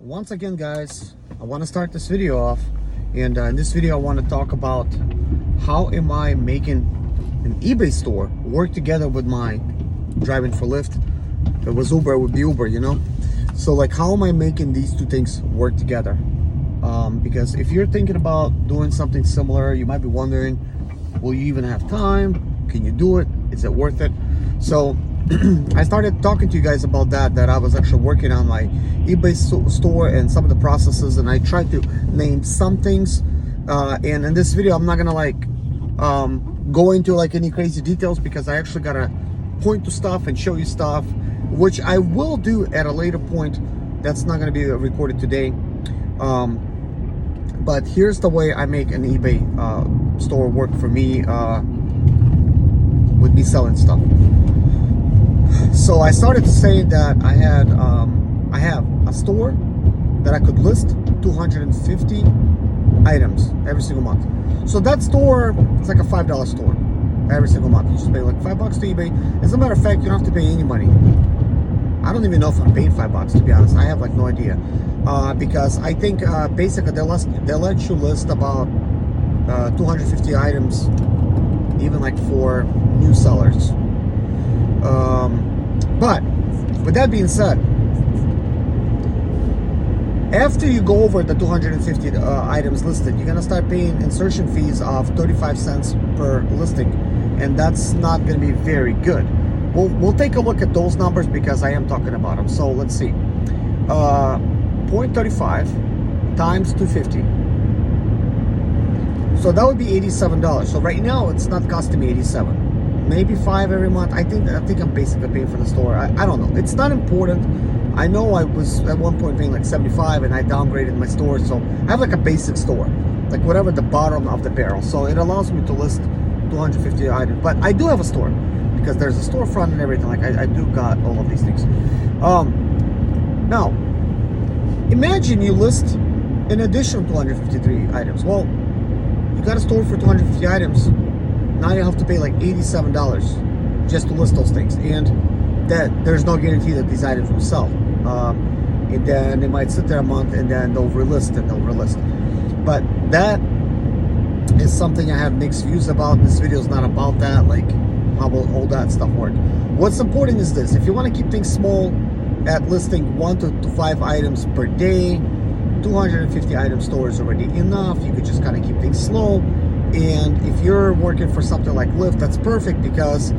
Once again, guys, I want to start this video off, and in this video I want to talk about how am I making an eBay store work together with my driving for Lyft. If it was Uber, it would be Uber, you know. So like, how am I making these two things work together? Because if you're thinking about doing something similar, you might be wondering, will you even have time? Can you do it? Is it worth it? So I started talking to you guys about that I was actually working on my eBay store and some of the processes, and I tried to name some things, and in this video I'm not gonna go into like any crazy details, because I actually gotta point to stuff and show you stuff, which I will do at a later point. That's not gonna be recorded today. But here's the way I make an eBay store work for me, with me selling stuff. So I started to say that I have a store that I could list 250 items every single month. So that store, it's like a $5 store every single month. You just pay like $5 to eBay. As a matter of fact, you don't have to pay any money. I don't even know if I'm paying $5, to be honest. I have like no idea, because I think basically they'll let you list about 250 items, even like for new sellers. But with that being said, after you go over the 250 items listed, you're gonna start paying insertion fees of 35 cents per listing, and that's not gonna be very good. We'll take a look at those numbers because I am talking about them. So let's see, 0.35 times 250. So that would be $87. So right now it's not costing me 87, maybe 5 every month. I think I'm basically paying for the store. I don't know. It's not important. I know I was at one point paying like 75, and I downgraded my store. So I have like a basic store, like whatever the bottom of the barrel. So it allows me to list 250 items. But I do have a store, because there's a storefront and everything. Like I do got all of these things. Now, imagine you list an additional 253 items. Well, you got a store for 250 items. Now you have to pay like $87 just to list those things, and that there's no guarantee that these items will sell. And then they might sit there a month, and then they'll relist and they'll relist. But that is something I have mixed views about. This video is not about that, like how will all that stuff work. What's important is this: if you want to keep things small at listing 1 to 5 items per day, 250 item store is already enough. You could just kind of keep things slow. And if you're working for something like Lyft, that's perfect, because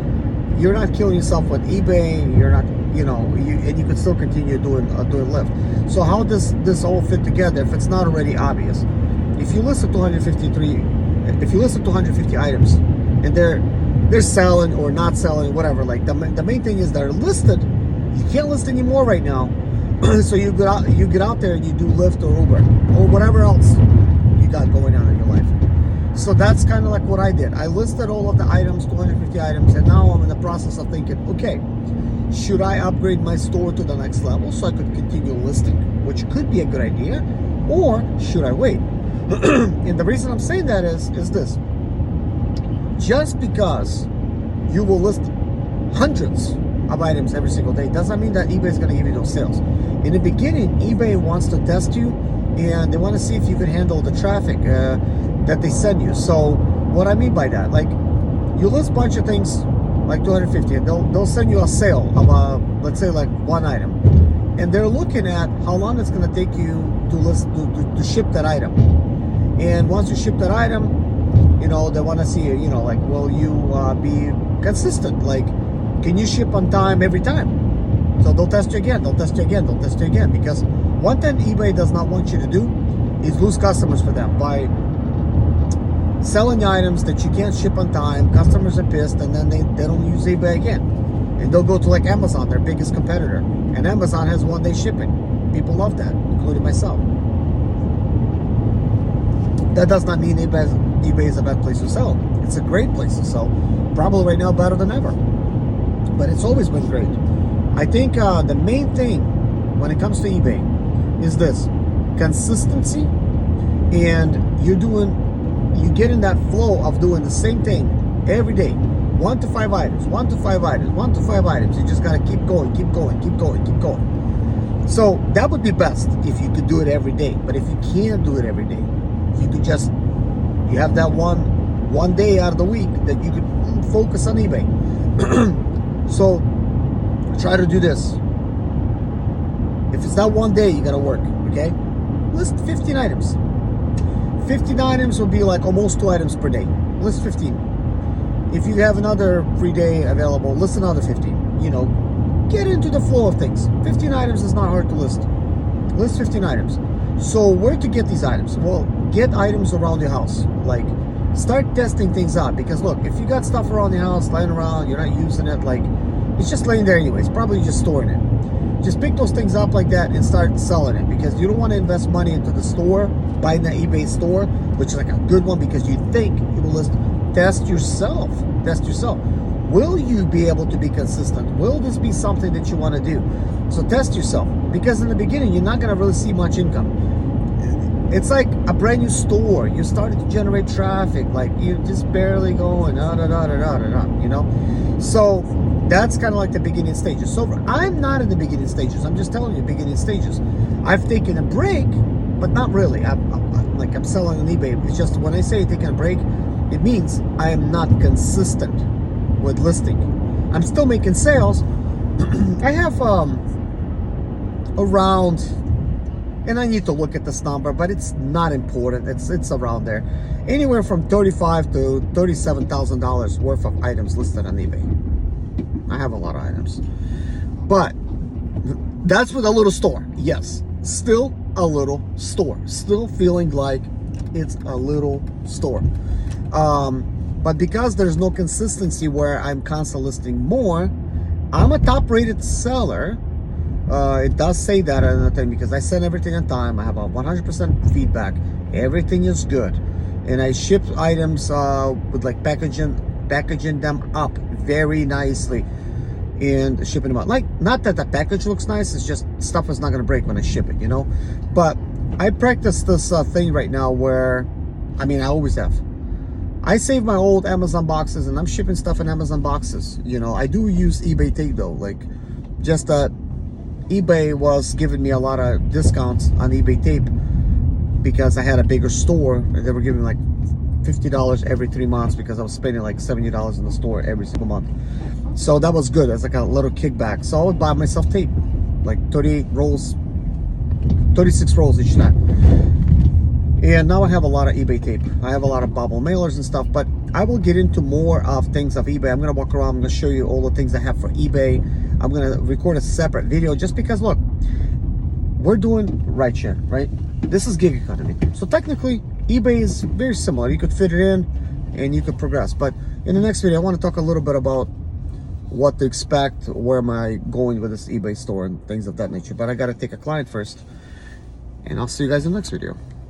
you're not killing yourself with eBay. You're not, and you can still continue doing Lyft. So how does this all fit together if it's not already obvious? If you list 250 items, and they're selling or not selling, whatever, like the main thing is they're listed. You can't list anymore right now. So you get out there and you do Lyft or Uber or whatever else you got going on in your life. So that's kind of like what I did. I listed all of the items, 250 items, and now I'm in the process of thinking, okay, should I upgrade my store to the next level so I could continue listing, which could be a good idea, or should I wait? And the reason I'm saying that is this: just because you will list hundreds of items every single day doesn't mean that eBay is going to give you those sales. In the beginning, eBay wants to test you, and they want to see if you can handle the traffic that they send you. So what I mean by that, like, you list a bunch of things like 250, and they'll send you a sale of let's say like one item, and they're looking at how long it's going to take you to ship that item. And once you ship that item, they want to see, like, will you be consistent? Like, can you ship on time every time? So they'll test you again, they'll test you again, they'll test you again. Because one thing eBay does not want you to do is lose customers for them by selling items that you can't ship on time. Customers are pissed, and then they don't use eBay again. And they'll go to like Amazon, their biggest competitor. And Amazon has 1-day shipping. People love that, including myself. That does not mean eBay is a bad place to sell. It's a great place to sell. Probably right now better than ever. But it's always been great. I think the main thing when it comes to eBay is this: consistency. And you get in that flow of doing the same thing every day. 1 to 5 items, 1 to 5 items, 1 to 5 items. You just got to keep going, keep going, keep going, keep going. So that would be best if you could do it every day. But if you can't do it every day, if you could just, you have that one day out of the week that you could focus on eBay. So try to do this. If it's not one day, you gotta work, okay? List 15 items. 15 items would be like almost 2 items per day. List 15. If you have another free day available, list another 15. You know, get into the flow of things. 15 items is not hard to list. List 15 items. So where to get these items? Well, get items around your house. Like, start testing things out. Because look, if you got stuff around your house, lying around, you're not using it, like, it's just laying there anyways. Probably just storing it. Just pick those things up like that and start selling it, because you don't want to invest money into the store, buying the eBay store, which is like a good one because you think you will list. Test yourself. Test yourself. Will you be able to be consistent? Will this be something that you want to do? So test yourself, because in the beginning you're not going to really see much income. It's like a brand new store. You're starting to generate traffic, like you're just barely going, you know? So that's kind of like the beginning stages. So I'm not in the beginning stages. I'm just telling you beginning stages. I've taken a break, but not really. I'm selling on eBay. It's just when I say taking a break, it means I am not consistent with listing. I'm still making sales. I have around, and I need to look at this number, but it's not important. It's around there, anywhere from $35,000 to $37,000 worth of items listed on eBay. I have a lot of items, but that's with a little store. Yes, still a little store. Still feeling like it's a little store. But because there's no consistency where I'm constantly listing more, I'm a top-rated seller. It does say that on the thing, because I send everything on time. I have a 100% feedback. Everything is good, and I ship items with like packaging them up very nicely and shipping them out. Like, not that the package looks nice, it's just stuff is not going to break when I ship it, you know. But I practice this thing right now where, I mean, I always have. I save my old Amazon boxes and I'm shipping stuff in Amazon boxes. You know, I do use eBay tape though. Like, just that eBay was giving me a lot of discounts on eBay tape because I had a bigger store. They were giving me like $50 every 3 months because I was spending like $70 in the store every single month. So that was good. It's like a little kickback. So I would buy myself tape, like 38 rolls, 36 rolls each time. And now I have a lot of eBay tape. I have a lot of bubble mailers and stuff, but I will get into more of things of eBay. I'm going to walk around. I'm going to show you all the things I have for eBay. I'm going to record a separate video just because, look, we're doing rideshare, right? This is gig economy. So technically, eBay is very similar. You could fit it in and you could progress. But in the next video, I want to talk a little bit about what to expect, where am I going with this eBay store and things of that nature. But I got to take a client first. And I'll see you guys in the next video.